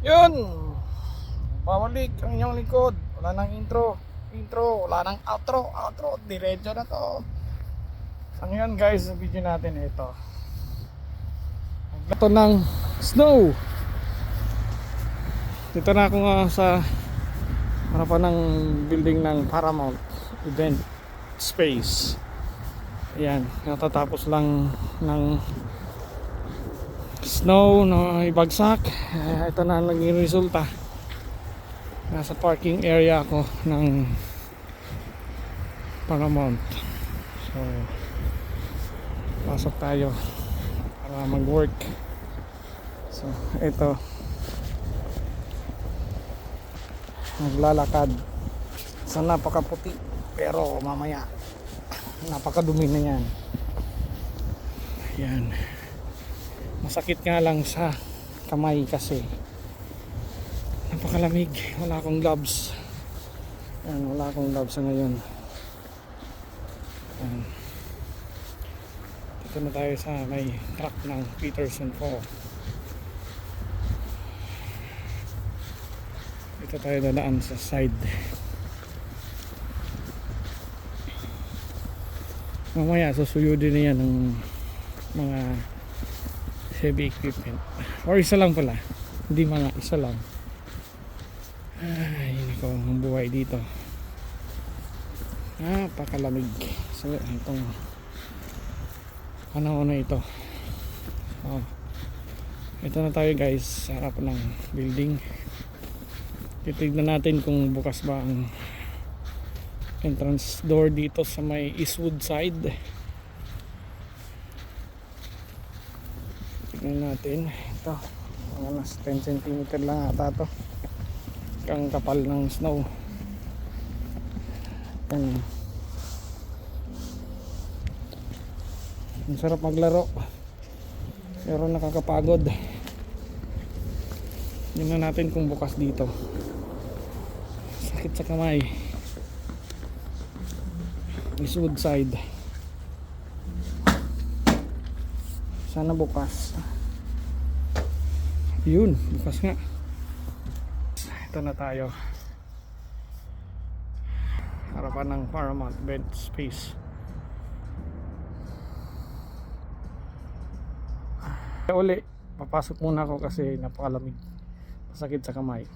Yun, babalik ang inyong likod. Wala nang intro, wala nang outro, diretso na to. So ngayon guys, sa video natin ito, ito ng snow. Dito na ako nga sa harapan ng building ng Paramount Event Space. Ayan, natatapos lang ng snow na ibagsak. Ito na naging resulta. Nasa parking area ako ng Paramount. So pasok tayo para mag work. So ito, naglalakad sa napakaputi pero mamaya napakadumi na yan. Ayan, masakit nga lang sa kamay kasi napakalamig. Wala akong gloves. Ayan, wala akong gloves sa ngayon. Ayan. Dito na tayo sa may truck ng Peterson 4. Dito tayo dadaan sa side. Mamaya susuyodin na yan ng mga heavy equipment. Or isa lang pala. Hindi mga, isa lang. Ay, hindi ko ang buhay dito. Napakalamig. So, itong panahon na ito. So, ito na tayo guys sa harap ng building. Titignan natin kung bukas ba ang entrance door dito sa may Eastwood side. Tignan natin. Ito, mga nasa 10 cm lang ata ito. Ang kapal ng snow. Yan. Ang sarap maglaro pero nakakapagod. Tignan natin kung bukas dito. Sakit sa kamay. Eastwood side. Sana bukas. Yun, bukas nga. Ito na tayo. Harapan ng Paramount Event Space. Uli, papasok muna ako kasi napakalamig. Masakit sa kamay.